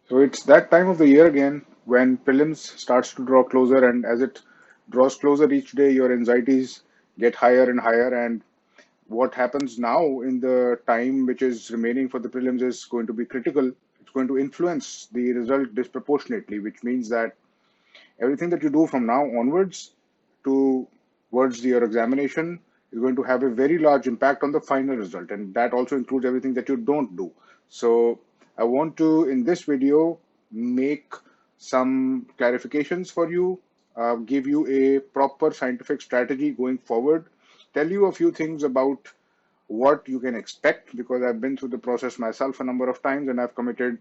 So it's that time of the year again when prelims starts to draw closer, and as it draws closer each day, your anxieties get higher and higher. And what happens now in the time which is remaining for the prelims is going to be critical. It's going to influence the result disproportionately, which means that everything that you do from now onwards towards your examination is going to have a very large impact on the final result, and that also includes everything that you don't do. So I want to, in this video, make some clarifications for you, give you a proper scientific strategy going forward, tell you a few things about what you can expect, because I've been through the process myself a number of times and I've committed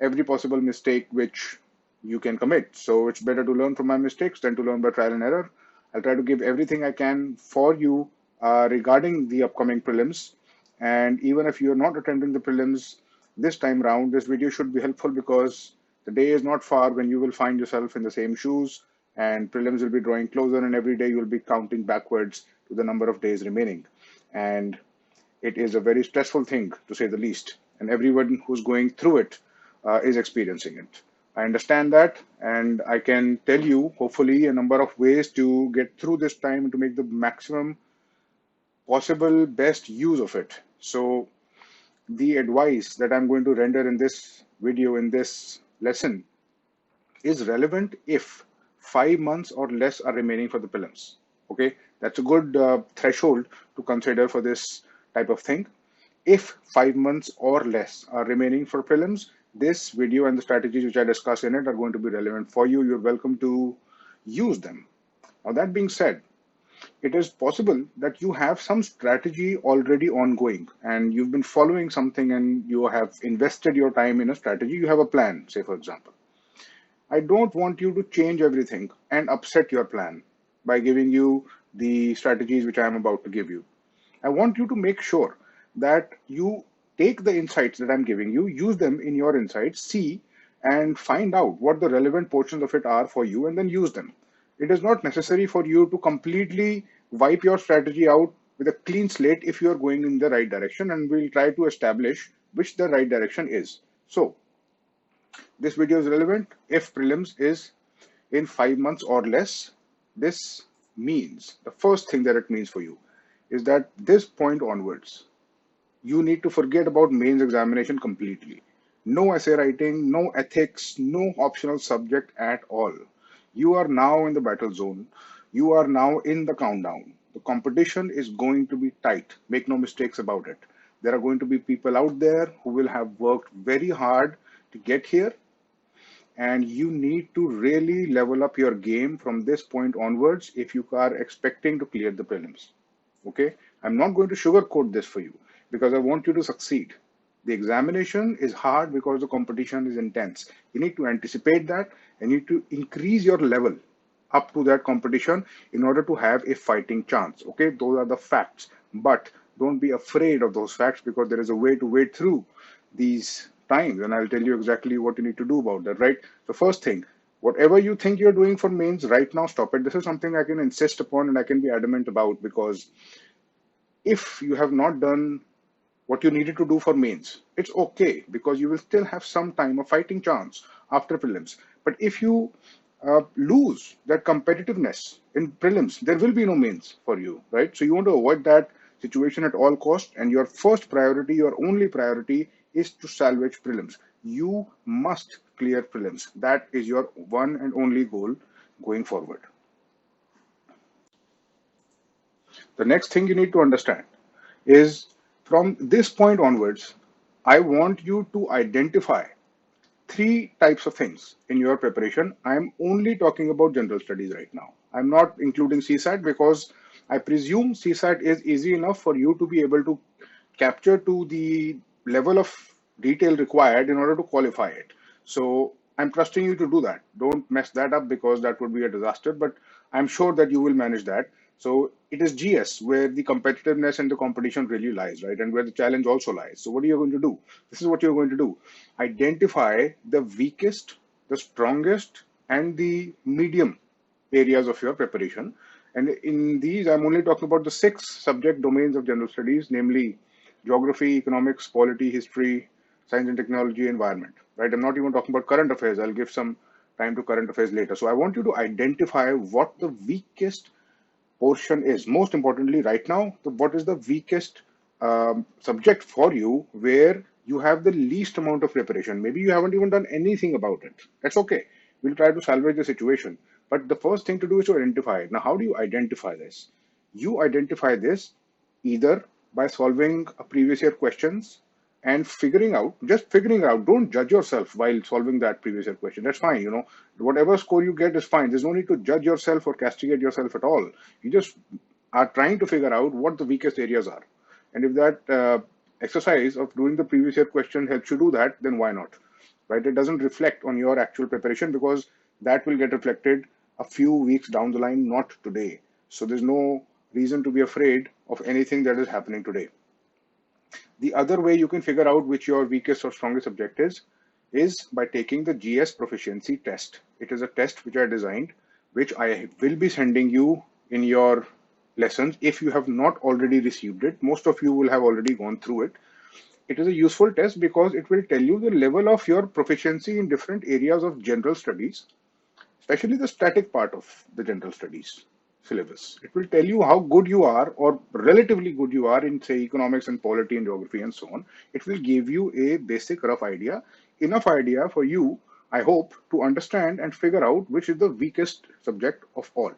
every possible mistake which you can commit. So it's better to learn from my mistakes than to learn by trial and error. I'll try to give everything I can for you regarding the upcoming prelims. And even if you're not attending the prelims this time round, this video should be helpful because the day is not far when you will find yourself in the same shoes and prelims will be drawing closer, and every day you'll be counting backwards to the number of days remaining. And it is a very stressful thing, to say the least, and everyone who's going through it is experiencing it. I understand that, and I can tell you, hopefully, a number of ways to get through this time and to make the maximum possible best use of it. So, the advice that I'm going to render in this video, in this lesson, is relevant if 5 months or less are remaining for the prelims. Okay, that's a good threshold to consider for this type of thing. If 5 months or less are remaining for prelims, this video and the strategies which I discuss in it are going to be relevant for you. You're welcome to use them. Now, that being said, it is possible that you have some strategy already ongoing and you've been following something and you have invested your time in a strategy. You have a plan, say, for example. I don't want you to change everything and upset your plan by giving you the strategies which I am about to give you. I want you to make sure that you take the insights that I'm giving you, use them in your insights, see and find out what the relevant portions of it are for you, and then use them. It is not necessary for you to completely wipe your strategy out with a clean slate if you are going in the right direction, and we'll try to establish which the right direction is. So, this video is relevant if prelims is in 5 months or less. This means, the first thing that it means for you is that this point onwards, you need to forget about mains examination completely. No essay writing, no ethics, no optional subject at all. You are now in the battle zone. You are now in the countdown. The competition is going to be tight. Make no mistakes about it. There are going to be people out there who will have worked very hard to get here, and you need to really level up your game from this point onwards if you are expecting to clear the prelims. Okay, I'm not going to sugarcoat this for you because I want you to succeed. The examination is hard because the competition is intense. You need to anticipate that and you need to increase your level up to that competition in order to have a fighting chance. Okay, those are the facts, but don't be afraid of those facts because there is a way to wade through these times, and I'll tell you exactly what you need to do about that, right? So first thing, whatever you think you're doing for mains right now, stop it. This is something I can insist upon and I can be adamant about, because if you have not done what you needed to do for mains, it's okay because you will still have some time, a fighting chance after prelims. But if you lose that competitiveness in prelims, there will be no mains for you, right? So you want to avoid that situation at all cost, and your first priority, your only priority, is to salvage prelims. You must clear prelims. That is your one and only goal going forward. The next thing you need to understand is, from this point onwards, I want you to identify three types of things in your preparation. I'm only talking about general studies right now. I'm not including CSAT because I presume CSAT is easy enough for you to be able to capture to the level of detail required in order to qualify it. So I'm trusting you to do that. Don't mess that up because that would be a disaster, but I'm sure that you will manage that. So it is GS where the competitiveness and the competition really lies, right? And where the challenge also lies. So what are you going to do? This is what you're going to do. Identify the weakest, the strongest, and the medium areas of your preparation. And in these, I'm only talking about the 6 subject domains of general studies, namely geography, economics, polity, history, science and technology, environment, right? I'm not even talking about current affairs. I'll give some time to current affairs later. So I want you to identify what the weakest portion is. Most importantly, right now, what is the weakest subject for you where you have the least amount of preparation? Maybe you haven't even done anything about it. That's okay. We'll try to salvage the situation. But the first thing to do is to identify it. Now, how do you identify this? You identify this either by solving a previous year questions and figuring out, don't judge yourself while solving that previous year question. That's fine. Whatever score you get is fine. There's no need to judge yourself or castigate yourself at all. You just are trying to figure out what the weakest areas are. And if that exercise of doing the previous year question helps you do that, then why not? Right? It doesn't reflect on your actual preparation because that will get reflected a few weeks down the line, not today. So there's no reason to be afraid of anything that is happening today. The other way you can figure out which your weakest or strongest subject is by taking the GS proficiency test. It is a test which I designed, which I will be sending you in your lessons. If you have not already received it, most of you will have already gone through it. It is a useful test because it will tell you the level of your proficiency in different areas of general studies, especially the static part of the general studies syllabus. It will tell you how good you are or relatively good you are in, say, economics and polity and geography and so on. It will give you a basic rough idea, enough idea for you, I hope, to understand and figure out which is the weakest subject of all.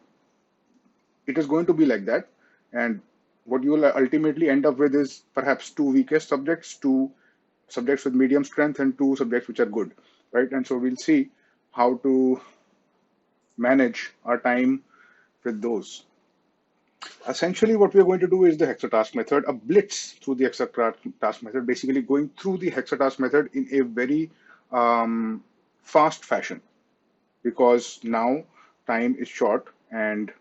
It is going to be like that. And what you will ultimately end up with is perhaps two weakest subjects, two subjects with medium strength, and two subjects which are good, right? And so we'll see how to manage our time with those. Essentially, what we're going to do is the hexatask method, a blitz through the hexatask method, basically going through the hexatask method in a very fast fashion, because now time is short and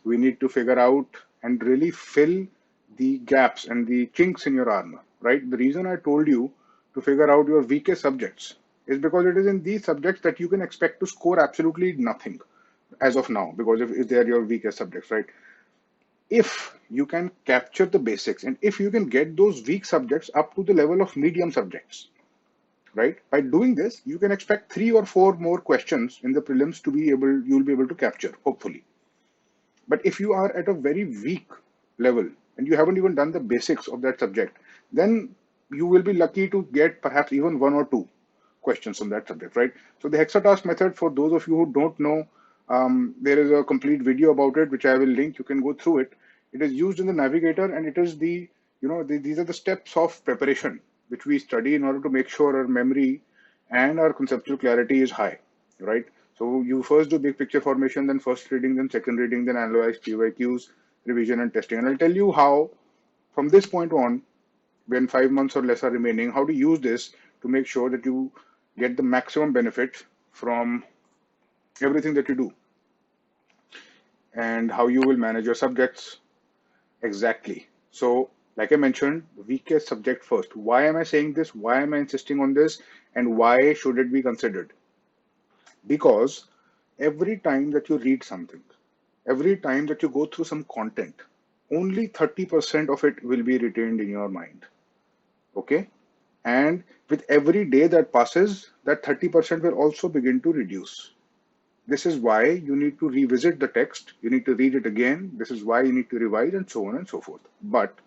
we need to figure out and really fill the gaps and the chinks in your armor, right? The reason I told you to figure out your weakest subjects is because it is in these subjects that you can expect to score absolutely nothing as of now, because if they are your weakest subjects, right? If you can capture the basics and if you can get those weak subjects up to the level of medium subjects, right? By doing this, you can expect 3 or 4 more questions in the prelims to you'll be able to capture, hopefully. But if you are at a very weak level and you haven't even done the basics of that subject, then you will be lucky to get perhaps even 1 or 2 questions on that subject, right? So the hexatask method, for those of you who don't know, there is a complete video about it, which I will link. You can go through it. It is used in the navigator, and it is these are the steps of preparation which we study in order to make sure our memory and our conceptual clarity is high, right? So you first do big picture formation, then first reading, then second reading, then analyze PYQs, revision and testing. And I'll tell you how, from this point on, when 5 months or less are remaining, how to use this to make sure that you get the maximum benefit from everything that you do, and how you will manage your subjects exactly. So, like I mentioned, weakest subject first. Why am I saying this? Why am I insisting on this? And why should it be considered? Because every time that you read something, every time that you go through some content, only 30% of it will be retained in your mind. Okay? And with every day that passes, that 30% will also begin to reduce. This is why you need to revisit the text, you need to read it again, this is why you need to revise, and so on and so forth. But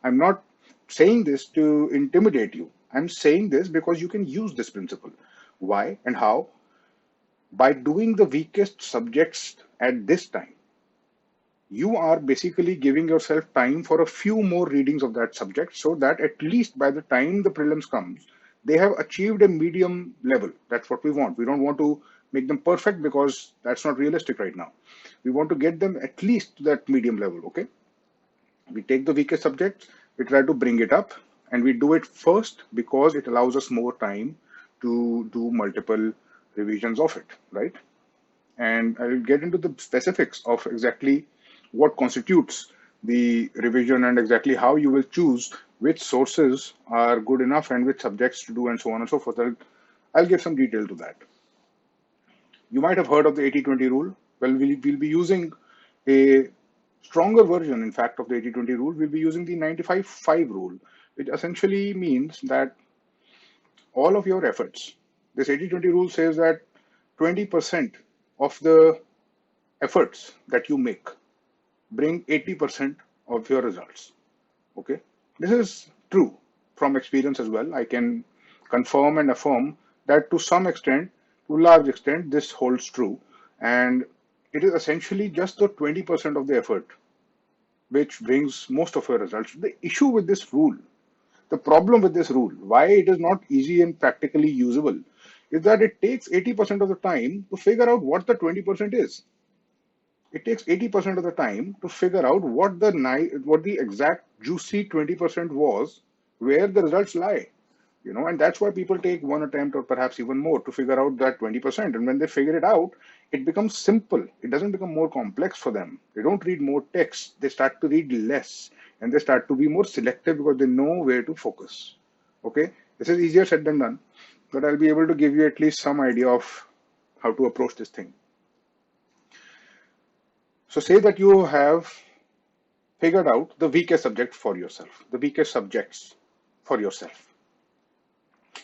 I'm not saying this to intimidate you. I'm saying this because you can use this principle. Why and how? By doing the weakest subjects at this time, you are basically giving yourself time for a few more readings of that subject, so that at least by the time the prelims comes, they have achieved a medium level. That's what we want. We don't want to make them perfect because that's not realistic right now. We want to get them at least to that medium level. Okay, we take the weakest subject, we try to bring it up, and we do it first because it allows us more time to do multiple revisions of it, right? And I will get into the specifics of exactly what constitutes the revision and exactly how you will choose which sources are good enough and which subjects to do and so on and so forth. I'll give some detail to that. You might have heard of the 80-20 rule. Well, we'll be using a stronger version, in fact, of the 80-20 rule. We'll be using the 95-5 rule, which essentially means that all of your efforts. This 80-20 rule says that 20% of the efforts that you make bring 80% of your results. Okay, this is true from experience as well. I can confirm and affirm that to some extent, to a large extent, this holds true. And it is essentially just the 20% of the effort which brings most of your results. The issue with this rule, the problem with this rule, why it is not easy and practically usable, is that it takes 80% of the time to figure out what the 20% is. It takes 80% of the time to figure out what the exact juicy 20% was, where the results lie. And that's why people take one attempt or perhaps even more to figure out that 20%. And when they figure it out, it becomes simple. It doesn't become more complex for them. They don't read more text. They start to read less, and they start to be more selective because they know where to focus. Okay, this is easier said than done, but I'll be able to give you at least some idea of how to approach this thing. So say that you have figured out the weakest subject for yourself, the weakest subjects for yourself,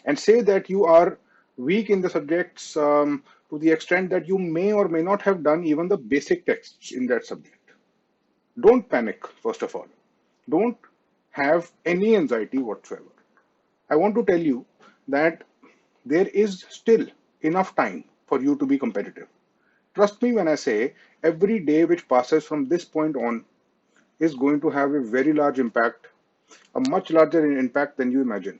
and say that you are weak in the subjects to the extent that you may or may not have done even the basic texts in that subject. Don't panic, first of all. Don't have any anxiety whatsoever. I want to tell you that there is still enough time for you to be competitive. Trust me when I say every day which passes from this point on is going to have a very large impact, a much larger impact than you imagine.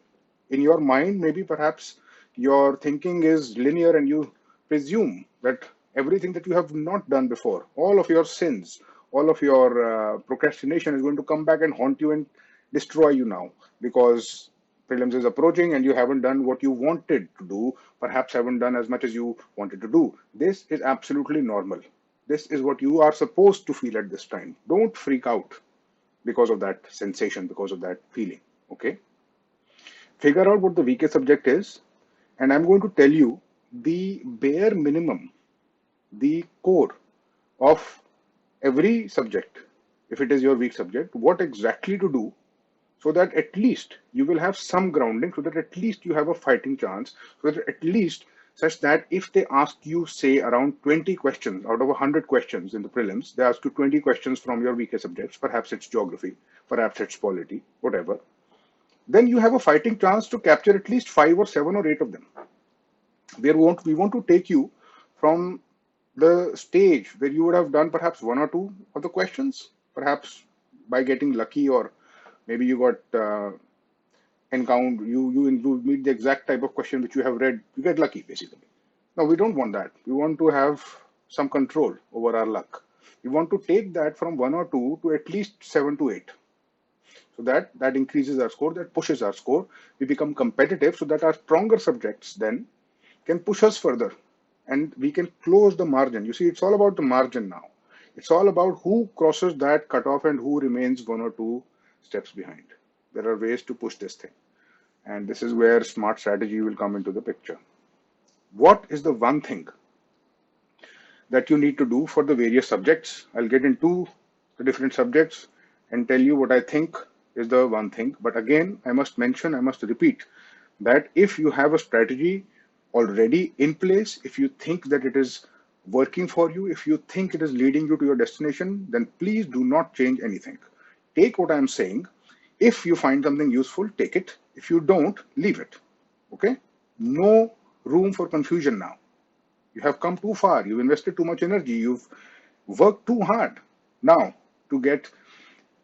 In your mind, maybe perhaps your thinking is linear and you presume that everything that you have not done before, all of your sins, all of your procrastination is going to come back and haunt you and destroy you now because prelims is approaching and you haven't done what you wanted to do, perhaps haven't done as much as you wanted to do. This is absolutely normal. This is what you are supposed to feel at this time. Don't freak out because of that sensation, because of that feeling. Okay, figure out what the weakest subject is, and I'm going to tell you the bare minimum, the core of every subject. If it is your weak subject, what exactly to do so that at least you will have some grounding, so that at least you have a fighting chance, so that at least such that if they ask you, say, around 20 questions out of 100 questions in the prelims, they ask you 20 questions from your weaker subjects, perhaps it's geography, perhaps it's polity, whatever, then you have a fighting chance to capture at least 5 or 7 or 8 of them. We want to take you from the stage where you would have done perhaps 1 or 2 of the questions, perhaps by getting lucky, or maybe you got encountered, you meet the exact type of question which you have read, you get lucky basically. Now we don't want that. We want to have some control over our luck. We want to take that from 1 or 2 to at least 7 to 8. So that increases our score, that pushes our score. We become competitive so that our stronger subjects then can push us further and we can close the margin. You see, it's all about the margin now. It's all about who crosses that cutoff and who remains 1 or 2 steps behind. There are ways to push this thing. And this is where smart strategy will come into the picture. What is the one thing that you need to do for the various subjects? I'll get into the different subjects and tell you what I think is the one thing. But again, I must repeat that if you have a strategy already in place, if you think that it is working for you, if you think it is leading you to your destination, then please do not change anything. Take what I'm saying. If you find something useful, take it. If you don't, leave it. Okay? No room for confusion now. You have come too far. You've invested too much energy. You've worked too hard now to get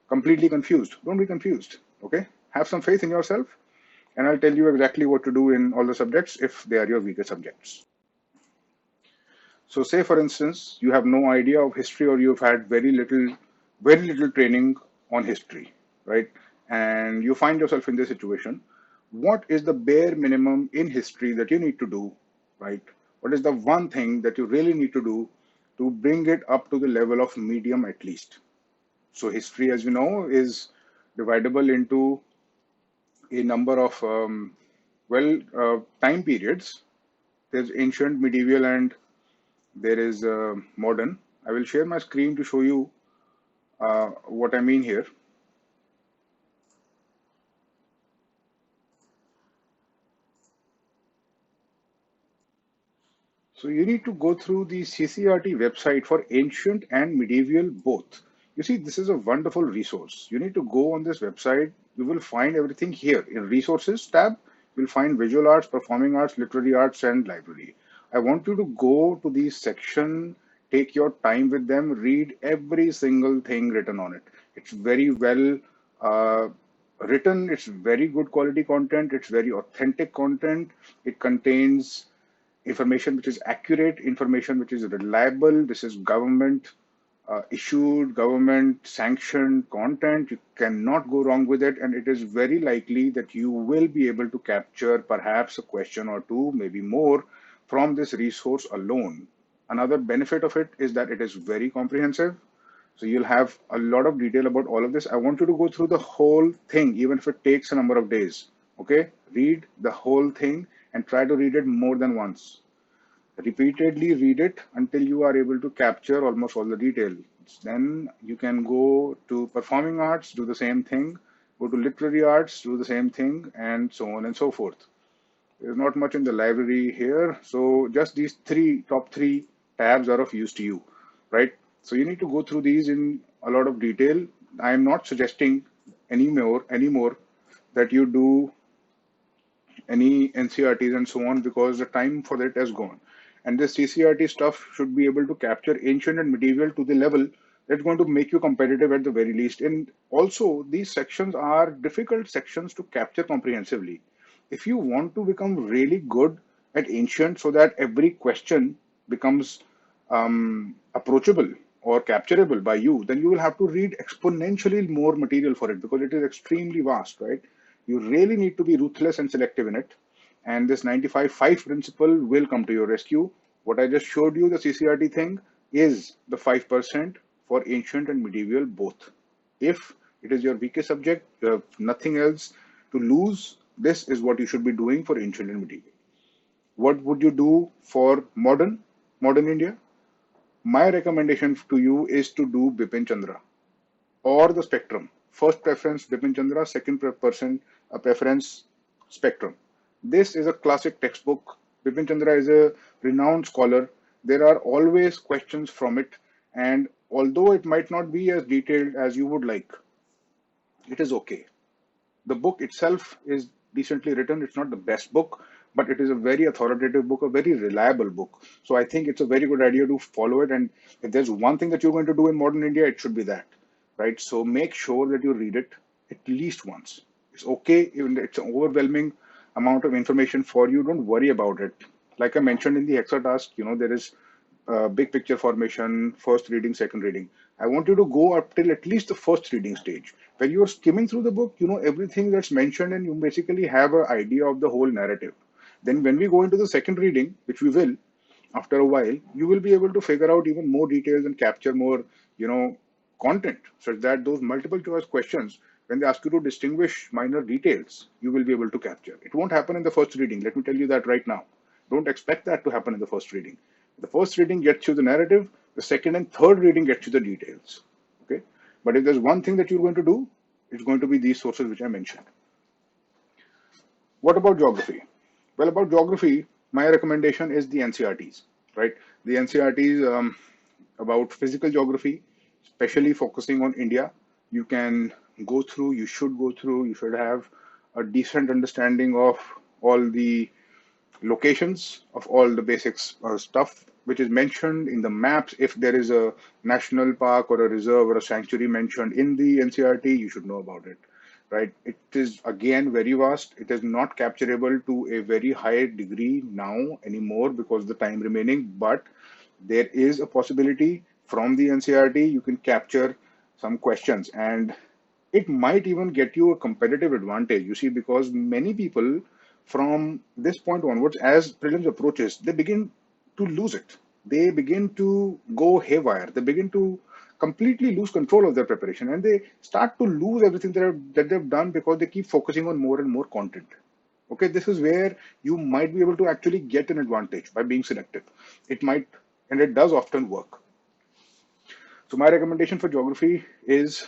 completely confused. Don't be confused. Okay? Have some faith in yourself, and I'll tell you exactly what to do in all the subjects if they are your weaker subjects. So say for instance, you have no idea of history, or you've had very little training on history, right? And you find yourself in this situation. What is the bare minimum in history that you need to do, right? What is the one thing that you really need to do to bring it up to the level of medium at least? So history, as you know, is dividable into a number of time periods. There's ancient, medieval, and there is modern. I will share my screen to show you what I mean here. So you need to go through the CCRT website for ancient and medieval both. You see, this is a wonderful resource. You need to go on this website. You will find everything here. In resources tab, you'll find visual arts, performing arts, literary arts, and library. I want you to go to these section, take your time with them, read every single thing written on it. It's very well uh, written. It's very good quality content. It's very authentic content. It contains information which is accurate, information which is reliable. This is government issued, government sanctioned content. You cannot go wrong with it. And it is very likely that you will be able to capture perhaps a question or two, maybe more, from this resource alone. Another benefit of it is that it is very comprehensive. So you'll have a lot of detail about all of this. I want you to go through the whole thing, even if it takes a number of days. Okay, read the whole thing and try to read it more than once. Repeatedly read it until you are able to capture almost all the details. Then you can go to performing arts, do the same thing, go to literary arts, do the same thing, and so on and so forth. There's not much in the library here, so just these top three tabs are of use to you, right? So you need to go through these in a lot of detail. I am not suggesting anymore that you do any NCRTs and so on, because the time for that has gone. And this CCRT stuff should be able to capture ancient and medieval to the level that's going to make you competitive at the very least. And also, these sections are difficult sections to capture comprehensively. If you want to become really good at ancient so that every question becomes approachable or capturable by you, then you will have to read exponentially more material for it because it is extremely vast, right? You really need to be ruthless and selective in it. And this 95-5 principle will come to your rescue. What I just showed you, the CCRT thing, is the 5% for ancient and medieval both. If it is your weakest subject, you have nothing else to lose, this is what you should be doing for ancient and medieval. What would you do for modern India? My recommendation to you is to do Bipin Chandra or the spectrum. First preference Bipin Chandra, second preference spectrum. This is a classic textbook. Bipin Chandra is a renowned scholar. There are always questions from it, and although it might not be as detailed as you would like, it is okay. The book itself is decently written. It's not the best book, but it is a very authoritative book, a very reliable book. So I think it's a very good idea to follow it. And if there's one thing that you're going to do in modern India, it should be that, right? So make sure that you read it at least once. It's okay, even if it's an overwhelming amount of information for you, don't worry about it. Like I mentioned in the Hexa task, there is big picture formation, first reading, second reading. I want you to go up till at least the first reading stage. When you're skimming through the book, you know everything that's mentioned and you basically have an idea of the whole narrative. Then when we go into the second reading, which we will after a while, you will be able to figure out even more details and capture more, content, such that those multiple choice questions, when they ask you to distinguish minor details, you will be able to capture. It won't happen in the first reading. Let me tell you that right now. Don't expect that to happen in the first reading. The first reading gets you the narrative, the second and third reading gets you the details. Okay. But if there's one thing that you're going to do, it's going to be these sources which I mentioned. What about geography? Well, about geography, my recommendation is the NCRTs, right? The NCRTs about physical geography, especially focusing on India. You can go through, you should have a decent understanding of all the locations of all the basics stuff which is mentioned in the maps. If there is a national park or a reserve or a sanctuary mentioned in the NCRT, you should know about it, right? It is again very vast. It is not capturable to a very high degree now anymore because of the time remaining, but there is a possibility from the NCRT you can capture some questions, and it might even get you a competitive advantage. You see, because many people from this point onwards, as prelims approaches, they begin to lose it. They begin to go haywire. They begin to completely lose control of their preparation, and they start to lose everything that they've done because they keep focusing on more and more content. Okay, this is where you might be able to actually get an advantage by being selective. It might, and it does often work. So my recommendation for geography is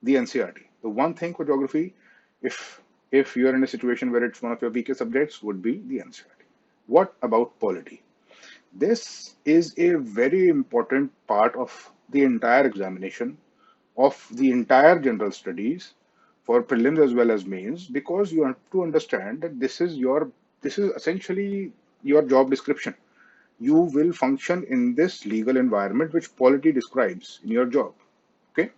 the NCRT. The one thing for geography, if you're in a situation where it's one of your weakest subjects, would be the NCRT. What about polity? This is a very important part of the entire examination, of the entire general studies for prelims as well as mains, because you have to understand that this is essentially your job description. You will function in this legal environment which polity describes in your job. Okay,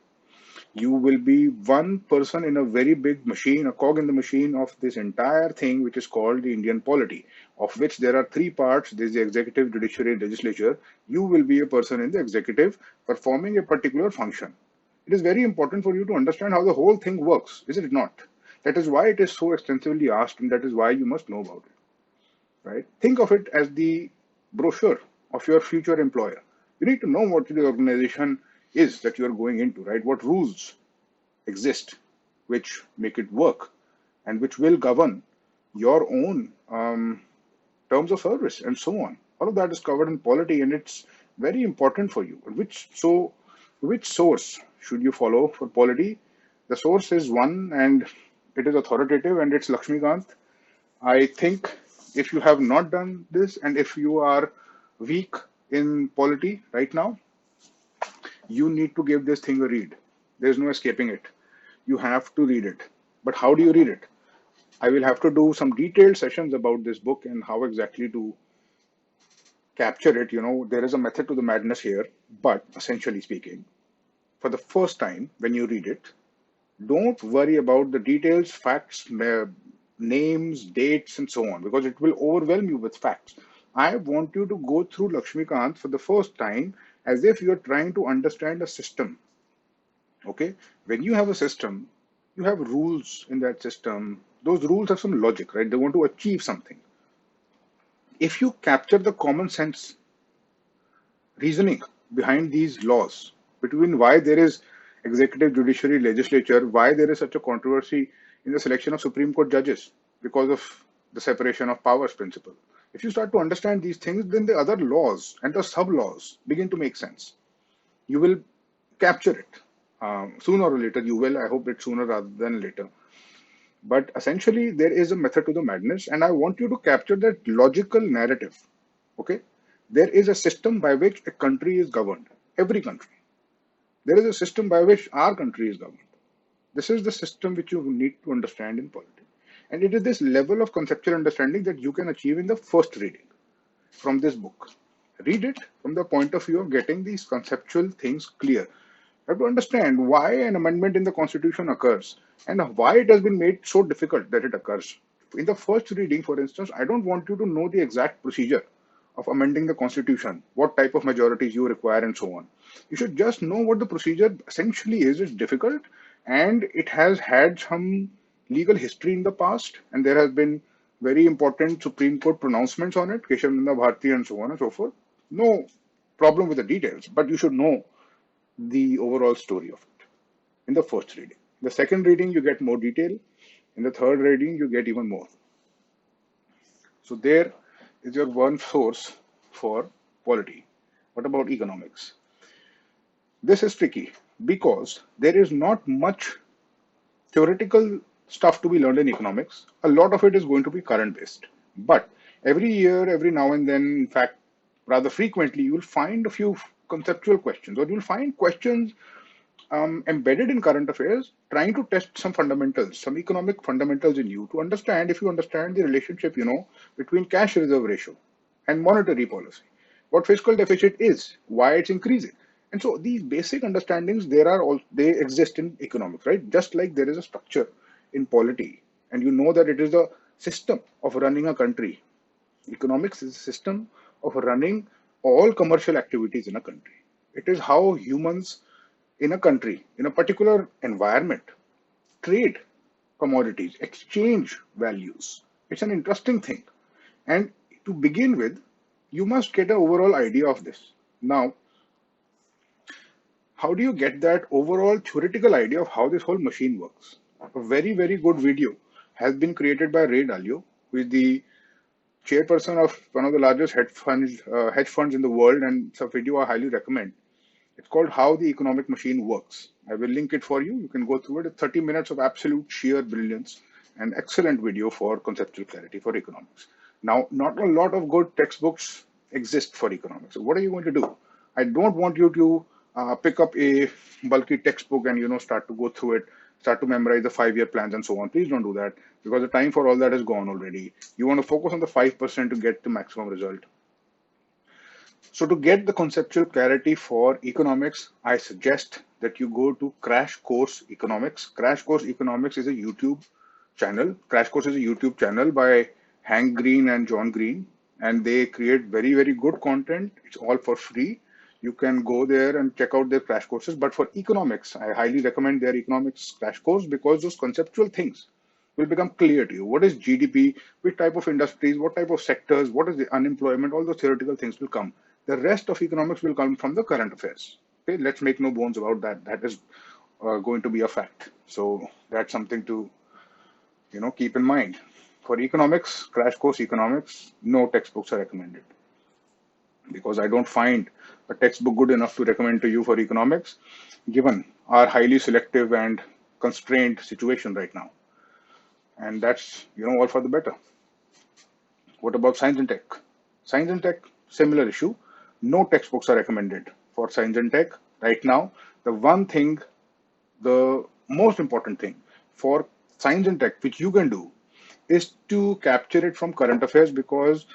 you will be one person in a very big machine, a cog in the machine of this entire thing, which is called the Indian polity, of which there are three parts. There's the executive, judiciary, legislature. You will be a person in the executive performing a particular function. It is very important for you to understand how the whole thing works, is it not? That is why it is so extensively asked, and that is why you must know about it, right? Think of it as the brochure of your future employer. You need to know what the organization is that you are going into, right? What rules exist which make it work and which will govern your own terms of service and so on. All of that is covered in polity, and it's very important for you. Which source should you follow for polity? The source is one, and it is authoritative, and it's Lakshmikant. I think if you have not done this, and if you are weak in polity right now, you need to give this thing a read. There's no escaping it. You have to read it. But how do you read it? I will have to do some detailed sessions about this book and how exactly to capture it. You know, there is a method to the madness here, but essentially speaking, for the first time when you read it, don't worry about the details, facts, names, dates, and so on, because it will overwhelm you with facts. I want you to go through Lakshmikant for the first time as if you're trying to understand a system. Okay, when you have a system, you have rules in that system. Those rules have some logic, right? They want to achieve something. If you capture the common sense reasoning behind these laws, between why there is executive, judiciary, legislature, why there is such a controversy in the selection of Supreme Court judges because of the separation of powers principle. If you start to understand these things, then the other laws and the sub laws begin to make sense. You will capture it. Sooner or later, you will. I hope it's sooner rather than later. But essentially, there is a method to the madness, and I want you to capture that logical narrative. Okay? There is a system by which a country is governed. Every country. There is a system by which our country is governed. This is the system which you need to understand in politics. And it is this level of conceptual understanding that you can achieve in the first reading from this book. Read it from the point of view of getting these conceptual things clear. You have to understand why an amendment in the constitution occurs and why it has been made so difficult that it occurs. In the first reading, for instance, I don't want you to know the exact procedure of amending the constitution, what type of majorities you require, and so on. You should just know what the procedure essentially is. It's difficult and it has had some legal history in the past, and there has been very important Supreme Court pronouncements on it, Keshav Nanda Bharti, and so on and so forth. No problem with the details, but you should know the overall story of it in the first reading. The second reading, you get more detail. In the third reading, you get even more. So there is your one source for polity. What about economics? This is tricky because there is not much theoretical stuff to be learned in economics. A lot of it is going to be current based. But every year, every now and then, in fact, rather frequently, you will find a few conceptual questions, or you'll find questions embedded in current affairs trying to test some fundamentals, some economic fundamentals in you to understand if you understand the relationship, between cash reserve ratio and monetary policy, what fiscal deficit is, why it's increasing. And so these basic understandings, they exist in economics, right? Just like there is a structure in polity, and you know that it is a system of running a country. Economics is a system of running all commercial activities in a country. It is how humans in a country, in a particular environment, trade commodities, exchange values. It's an interesting thing. And to begin with, you must get an overall idea of this. Now, how do you get that overall theoretical idea of how this whole machine works? A very, very good video has been created by Ray Dalio, who is the chairperson of one of the largest hedge funds in the world, and it's a video I highly recommend. It's called How the Economic Machine Works. I will link it for you. You can go through it. It's 30 minutes of absolute sheer brilliance and excellent video for conceptual clarity for economics. Now, not a lot of good textbooks exist for economics. So what are you going to do? I don't want you to pick up a bulky textbook and start to go through it, start to memorize the 5-year plans and so on. Please don't do that, because the time for all that is gone already. You want to focus on the 5% to get the maximum result. So to get the conceptual clarity for economics, I suggest that you go to Crash Course Economics. Crash Course Economics is a YouTube channel. Crash Course is a YouTube channel by Hank Green and John Green, and they create very, very good content. It's all for free. You can go there and check out their crash courses. But for economics, I highly recommend their economics crash course, because those conceptual things will become clear to you. What is GDP? Which type of industries? What type of sectors? What is the unemployment? All those theoretical things will come. The rest of economics will come from the current affairs. Okay, let's make no bones about that. That is going to be a fact. So that's something to keep in mind. For economics, crash course economics, no textbooks are recommended, because I don't find a textbook good enough to recommend to you for economics, given our highly selective and constrained situation right now. And that's all for the better. What about science and tech? Science and tech, similar issue. No textbooks are recommended for science and tech right now. The one thing, the most important thing for science and tech, which you can do, is to capture it from current affairs, because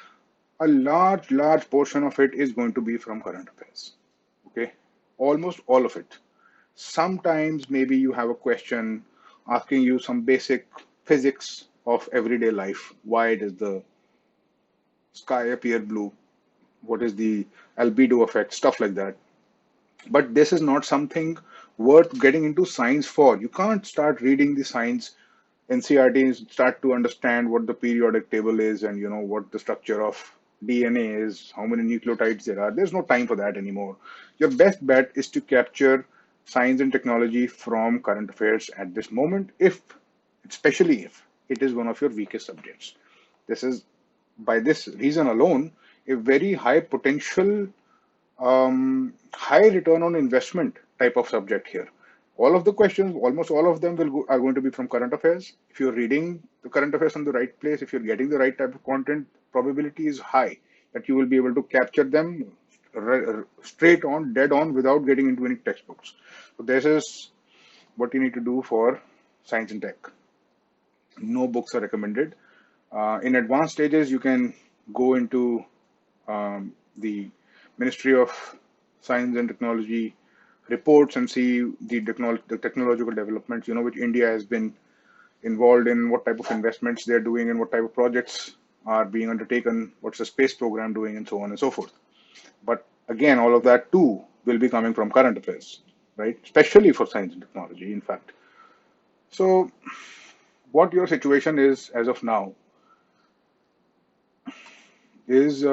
a large portion of it is going to be from current affairs. Okay, almost all of it. Sometimes maybe you have a question asking you some basic physics of everyday life. Why does the sky appear blue? What is the albedo effect? Stuff like that. But this is not something worth getting into science for. You can't start reading the science NCERT and start to understand what the periodic table is, and what the structure of DNA is, how many nucleotides there are. There's no time for that anymore. Your best bet is to capture science and technology from current affairs at this moment, especially if it is one of your weakest subjects. This is, by this reason alone, a very high potential, high return on investment type of subject here. All of the questions, almost all of them are going to be from current affairs. If you're reading the current affairs from the right place, if you're getting the right type of content, probability is high that you will be able to capture them straight on, dead on, without getting into any textbooks. So this is what you need to do for science and tech. No books are recommended. In advanced stages, you can go into the Ministry of Science and Technology reports and see the technological developments, which India has been involved in, what type of investments they're doing, and what type of projects are being undertaken, what's the space program doing, and so on and so forth. But again, all of that too will be coming from current affairs, right? Especially for science and technology, in fact. So what your situation is as of now is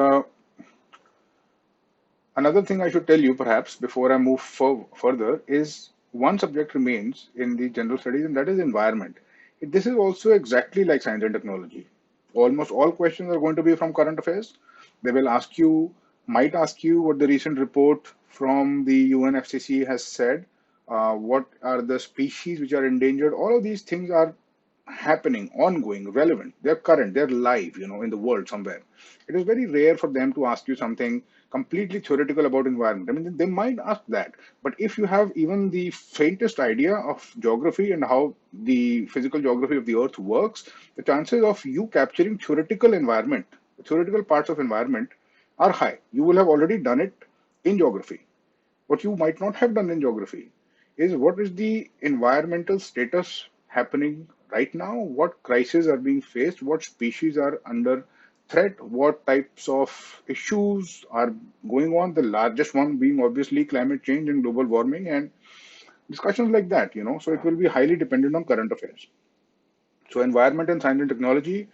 another thing I should tell you, perhaps, before I move further, is one subject remains in the general studies, and that is environment. This is also exactly like science and technology. Almost all questions are going to be from current affairs. They will might ask you what the recent report from the UNFCCC has said, what are the species which are endangered. All of these things are happening, ongoing, relevant. They're current, they're live, in the world somewhere. It is very rare for them to ask you something completely theoretical about environment. I mean, they might ask that, but if you have even the faintest idea of geography and how the physical geography of the earth works, the chances of you capturing theoretical parts of environment are high. You will have already done it in geography. What you might not have done in geography is what is the environmental status happening right now, what crises are being faced, what species are under threat, what types of issues are going on, the largest one being obviously climate change and global warming and discussions like that, So it will be highly dependent on current affairs. So environment and science and technology,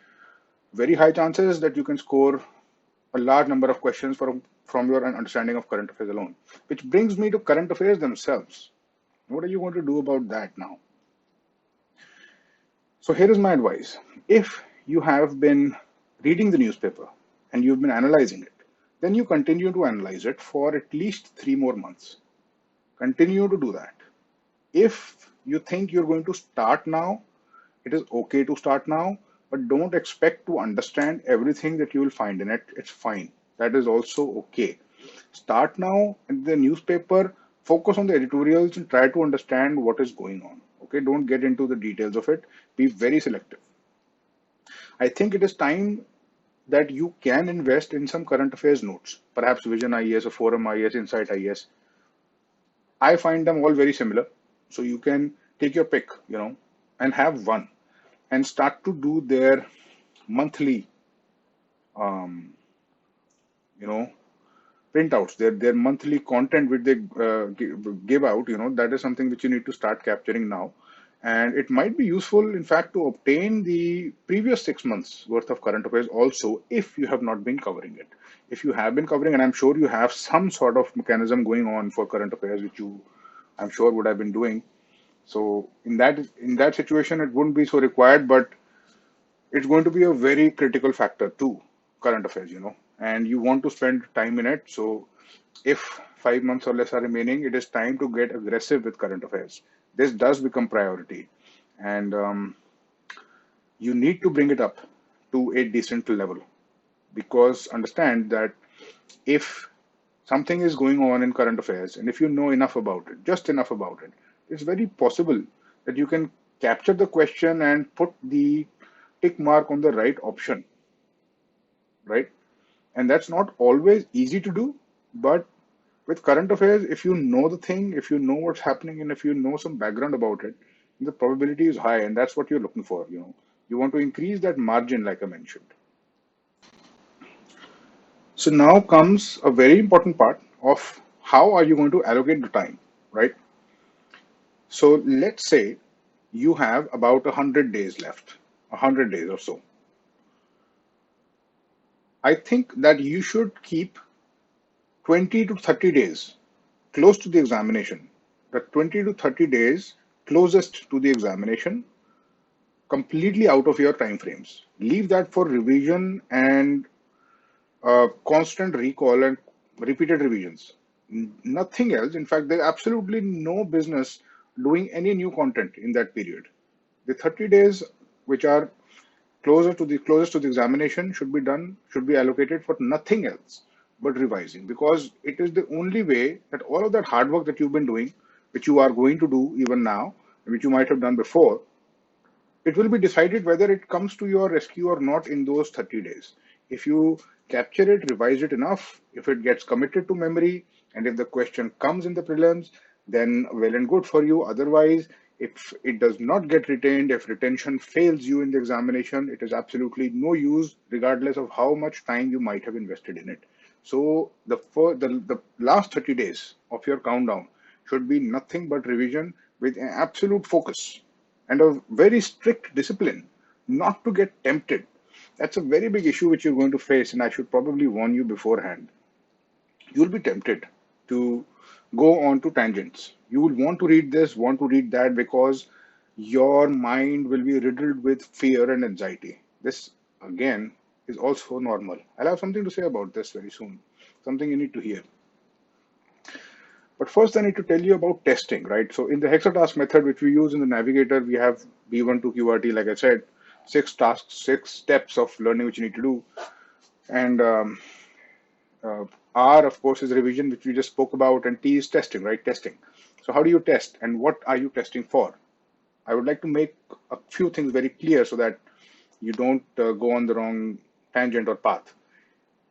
very high chances that you can score a large number of questions from your understanding of current affairs alone. Which brings me to current affairs themselves. What are you going to do about that now? So here is my advice. If you have been reading the newspaper and you've been analyzing it, then you continue to analyze it for at least 3 more months. Continue to do that. If you think you're going to start now, it is okay to start now, but don't expect to understand everything that you will find in it. It's fine. That is also okay. Start now in the newspaper, focus on the editorials and try to understand what is going on. Okay, don't get into the details of it. Be very selective. I think it is time that you can invest in some current affairs notes, perhaps Vision IAS or Forum IAS, Insight IAS. I find them all very similar. So you can take your pick, and have one and start to do their monthly, um, you know, printouts, their monthly content which they give out. That is something which you need to start capturing now. And it might be useful, in fact, to obtain the previous 6 months worth of current affairs also if you have not been covering it. If you have been covering, and I'm sure you have some sort of mechanism going on for current affairs, which you, I'm sure, would have been doing. So in that situation, it wouldn't be so required, but it's going to be a very critical factor too, current affairs, and you want to spend time in it. So if 5 months or less are remaining, it is time to get aggressive with current affairs. This does become priority, and you need to bring it up to a decent level, because understand that if something is going on in current affairs and if you know enough about it, just enough about it, it's very possible that you can capture the question and put the tick mark on the right option, right? And that's not always easy to do, but with current affairs, if you know the thing, if you know what's happening, and if you know some background about it, the probability is high, and that's what you're looking for. You want to increase that margin, like I mentioned. So now comes a very important part of how are you going to allocate the time, right? So let's say you have about 100 days left, 100 days or so. I think that you should keep 20 to 30 days close to the examination, the 20 to 30 days closest to the examination, completely out of your time frames. Leave that for revision and constant recall and repeated revisions. Nothing else. In fact, there's absolutely no business doing any new content in that period. The 30 days, which are closest to the examination, should be allocated for nothing else but revising, because it is the only way that all of that hard work that you've been doing, which you are going to do even now, which you might have done before, it will be decided whether it comes to your rescue or not in those 30 days. If you capture it, revise it enough, if it gets committed to memory, and if the question comes in the prelims, then well and good for you. Otherwise, if it does not get retained, if retention fails you in the examination, it is absolutely no use, regardless of how much time you might have invested in it. So the last 30 days of your countdown should be nothing but revision with an absolute focus and a very strict discipline not to get tempted. That's a very big issue which you're going to face, and I should probably warn you beforehand. You'll be tempted to go on to tangents. You will want to read this, want to read that, because your mind will be riddled with fear and anxiety. This, again, is also normal. I'll have something to say about this very soon, something you need to hear. But first, I need to tell you about testing, right? So in the Hexatask method, which we use in the Navigator, we have B1 to QRT, like I said, 6 tasks, 6 steps of learning which you need to do. And uh, R, of course, is revision, which we just spoke about, and T is testing, right? Testing. So how do you test, and what are you testing for? I would like to make a few things very clear so that you don't go on the wrong tangent or path.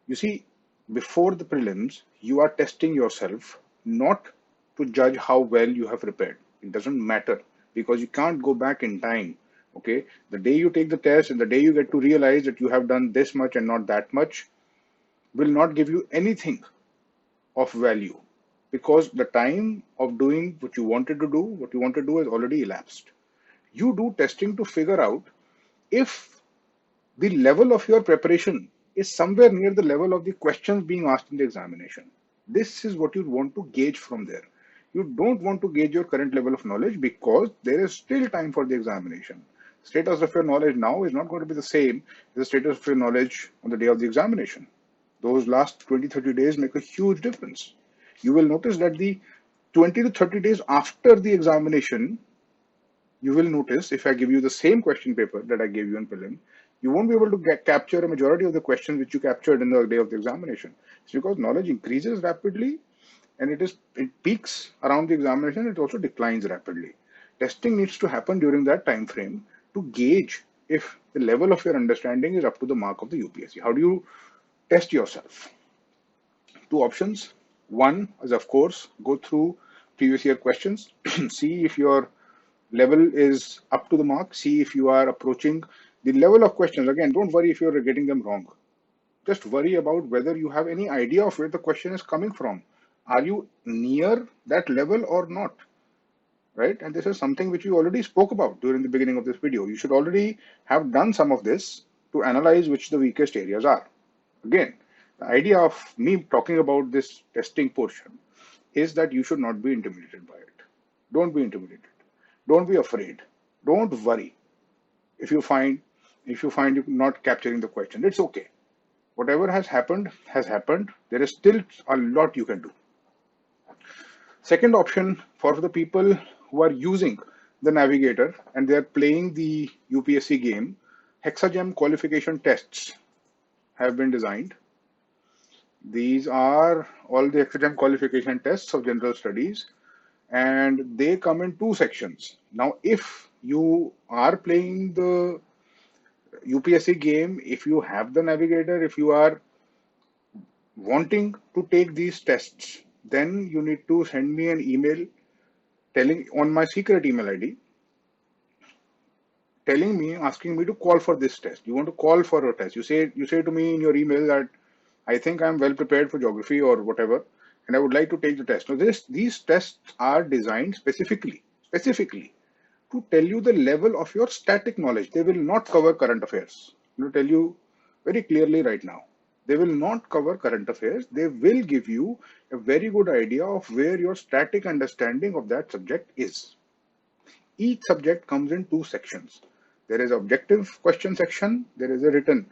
You see, before the prelims, you are testing yourself not to judge how well you have prepared. It doesn't matter, because you can't go back in time. Okay, the day you take the test and the day you get to realize that you have done this much and not that much will not give you anything of value, because the time of doing what you want to do has already elapsed. You do testing to figure out if the level of your preparation is somewhere near the level of the questions being asked in the examination. This is what you want to gauge from there. You don't want to gauge your current level of knowledge, because there is still time for the examination. Status of your knowledge now is not going to be the same as the status of your knowledge on the day of the examination. Those last 20-30 days make a huge difference. You will notice that the 20 to 30 days after the examination, you will notice, if I give you the same question paper that I gave you in prelim, You won't be able to capture a majority of the questions which you captured in the day of the examination. It's because knowledge increases rapidly and it peaks around the examination. It also declines rapidly. Testing needs to happen during that time frame to gauge if the level of your understanding is up to the mark of the UPSC. How do you test yourself? Two options. One is, of course, go through previous year questions, see if your level is up to the mark, see if you are approaching the level of questions. Again, don't worry if you're getting them wrong. Just worry about whether you have any idea of where the question is coming from. Are you near that level or not? Right? And this is something which you already spoke about during the beginning of this video. You should already have done some of this to analyze which the weakest areas are. Again, the idea of me talking about this testing portion is that you should not be intimidated by it. Don't be intimidated. Don't be afraid. Don't worry if you find you're not capturing the question. It's okay. Whatever has happened has happened. There is still a lot you can do. Second option for the people who are using the navigator and they are playing the UPSC game, Hexagem qualification tests have been designed. These are all the Hexagem qualification tests of general studies, and they come in two sections. Now, if you are playing the UPSC game, if you have the navigator, if you are wanting to take these tests, then you need to send me an email telling on my secret email ID, telling me, asking me to call for this test. You want to call for a test. You say to me in your email that I think I'm well prepared for geography or whatever, and I would like to take the test. Now, these tests are designed specifically to tell you the level of your static knowledge. They will not cover current affairs. I'm going to tell you very clearly right now. They will not cover current affairs. They will give you a very good idea of where your static understanding of that subject is. Each subject comes in two sections. There is objective question section. There is a written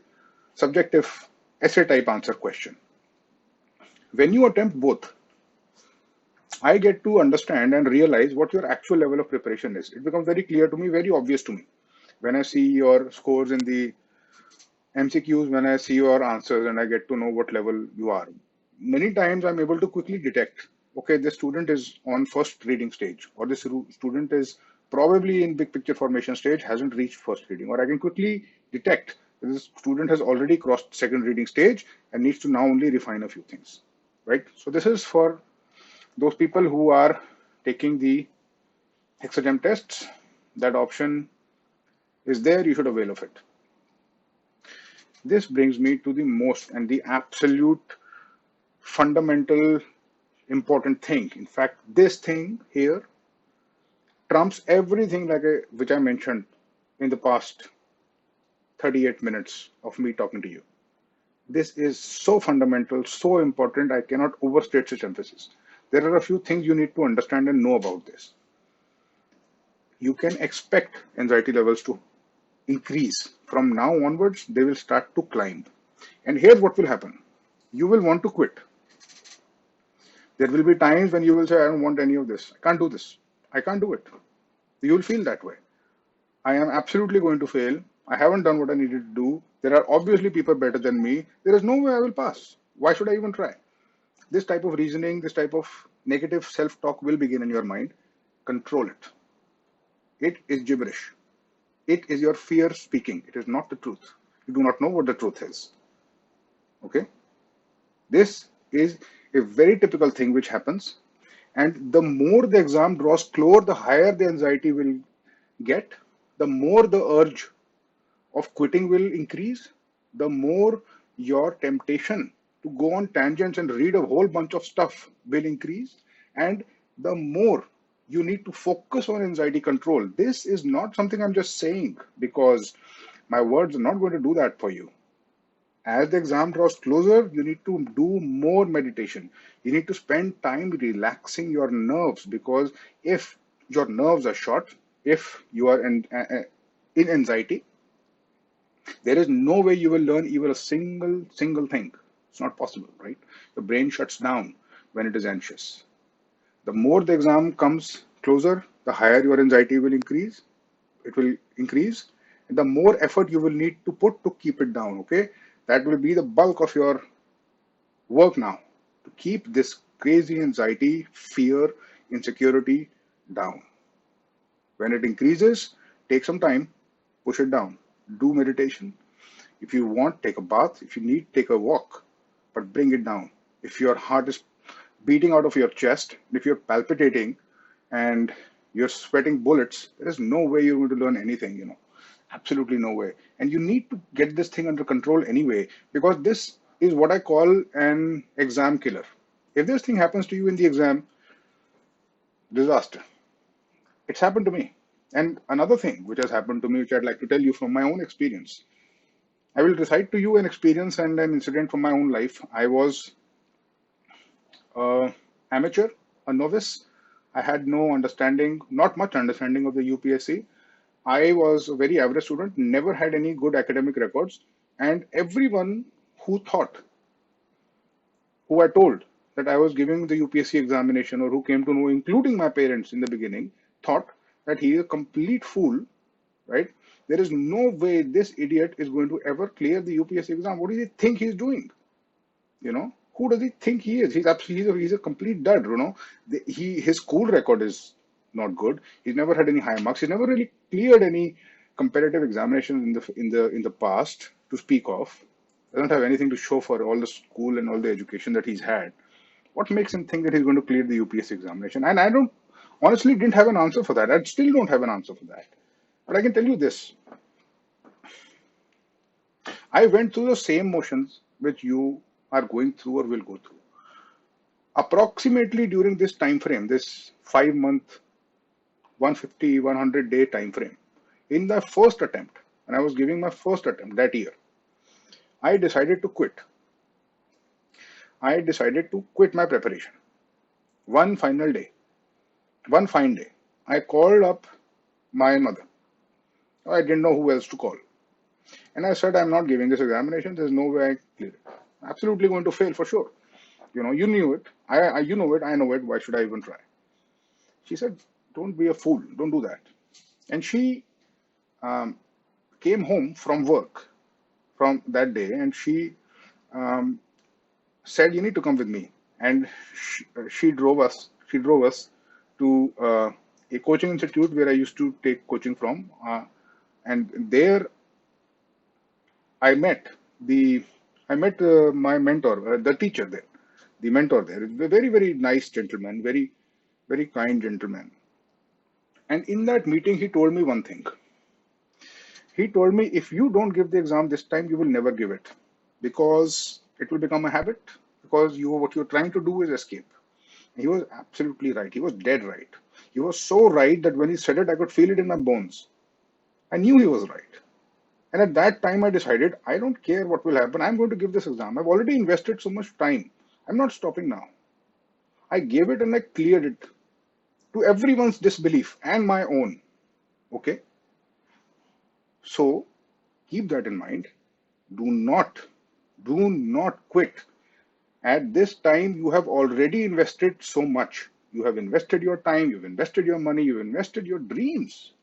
subjective essay type answer question. When you attempt both, I get to understand and realize what your actual level of preparation is. It becomes very clear to me, very obvious to me. When I see your scores in the MCQs, when I see your answers and I get to know what level you are. Many times I'm able to quickly detect, okay, this student is on first reading stage, or this student is probably in big picture formation stage, hasn't reached first reading, or I can quickly detect that this student has already crossed second reading stage and needs to now only refine a few things, right? So this is for those people who are taking the Hexagem tests. That option is there, you should avail of it. This brings me to the most and the absolute fundamental important thing. In fact, this thing here trumps everything which I mentioned in the past 38 minutes of me talking to you. This is so fundamental, so important, I cannot overstate such emphasis. There are a few things you need to understand and know about this. You can expect anxiety levels to increase. From now onwards, they will start to climb. And here's what will happen. You will want to quit. There will be times when you will say, I don't want any of this. I can't do this. I can't do it. You will feel that way. I am absolutely going to fail. I haven't done what I needed to do. There are obviously people better than me. There is no way I will pass. Why should I even try? This type of reasoning, this type of negative self-talk will begin in your mind. Control it. It is gibberish. It is your fear speaking. It is not the truth. You do not know what the truth is. Okay? This is a very typical thing which happens. And the more the exam draws closer, the higher the anxiety will get, the more the urge of quitting will increase, the more your temptation to go on tangents and read a whole bunch of stuff will increase, and the more you need to focus on anxiety control. This is not something I'm just saying because my words are not going to do that for you. As the exam draws closer, you need to do more meditation. You need to spend time relaxing your nerves, because if your nerves are short, if you are in anxiety, there is no way you will learn even a single thing. It's not possible, right? The brain shuts down when it is anxious. The more the exam comes closer, the higher your anxiety will increase. It will increase, the more effort you will need to put to keep it down. Okay, that will be the bulk of your work now, to keep this crazy anxiety, fear, insecurity down. When it increases, take some time, push it down. Do meditation. If you want, take a bath. If you need, take a walk, but bring it down. If your heart is beating out of your chest, if you're palpitating and you're sweating bullets, there is no way you're going to learn anything. Absolutely no way. And you need to get this thing under control anyway, because this is what I call an exam killer. If this thing happens to you in the exam, disaster. It's happened to me. And another thing which has happened to me, which I'd like to tell you from my own experience, I will recite to you an experience and an incident from my own life. I was amateur, a novice. I had no understanding, not much understanding of the UPSC. I was a very average student, never had any good academic records, and everyone who thought, who I told that I was giving the UPSC examination, or who came to know, including my parents in the beginning, thought that he is a complete fool, right? There is no way this idiot is going to ever clear the UPSC exam. What does he think he's doing? Who does he think he is? He's absolutely he's a complete dud. His school record is not good. He's never had any high marks. He's never really cleared any competitive examinations in the past to speak of. Doesn't have anything to show for all the school and all the education that he's had. What makes him think that he's going to clear the UPSC examination? And I don't honestly didn't have an answer for that. I still don't have an answer for that. But I can tell you this: I went through the same motions which you are going through or will go through. Approximately during this time frame, this 5 month, 150, 100-day time frame, in the first attempt, and I was giving my first attempt that year, I decided to quit. I decided to quit my preparation. One final day, one fine day, I called up my mother. I didn't know who else to call. And I said, I'm not giving this examination. There's no way I clear it. Absolutely going to fail for sure. You knew it. You know it. I know it. Why should I even try? She said, don't be a fool. Don't do that. And she um, came home from work from that day, and she um, said, you need to come with me. And she drove us. She drove us to a coaching institute where I used to take coaching from. And there I met the I met my mentor, the teacher there, the mentor there. A very, very nice gentleman, very, very kind gentleman. And in that meeting, he told me one thing. He told me, if you don't give the exam this time, you will never give it, because it will become a habit. Because what you're trying to do is escape. And he was absolutely right. He was dead right. He was so right that when he said it, I could feel it in my bones. I knew he was right. And at that time, I decided, I don't care what will happen. I'm going to give this exam. I've already invested so much time. I'm not stopping now. I gave it and I cleared it, to everyone's disbelief and my own. Okay? So keep that in mind. Do not quit. At this time, you have already invested so much. You have invested your time, you've invested your money, you've invested your dreams.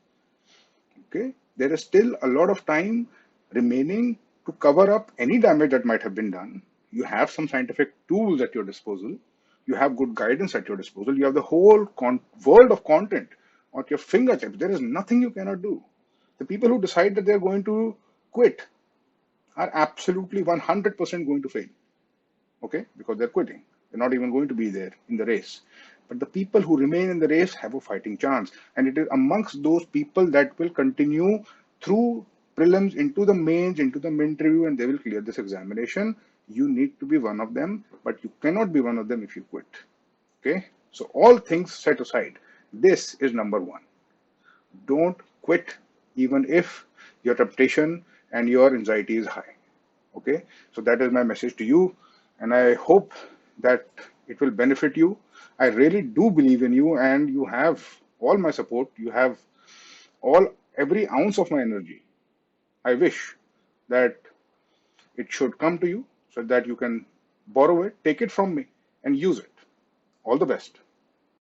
Okay? There is still a lot of time remaining to cover up any damage that might have been done. You have some scientific tools at your disposal. You have good guidance at your disposal. You have the whole world of content at your fingertips. There is nothing you cannot do. The people who decide that they're going to quit are absolutely 100% going to fail. Okay? Because they're quitting. They're not even going to be there in the race. But the people who remain in the race have a fighting chance. And it is amongst those people that will continue through prelims into the mains, into the interview, and they will clear this examination. You need to be one of them, but you cannot be one of them if you quit. Okay? So all things set aside, this is number one. Don't quit even if your temptation and your anxiety is high. Okay? So that is my message to you, and I hope that it will benefit you. I really do believe in you, and you have all my support. You have every ounce of my energy. I wish that it should come to you so that you can borrow it, take it from me, and use it. All the best.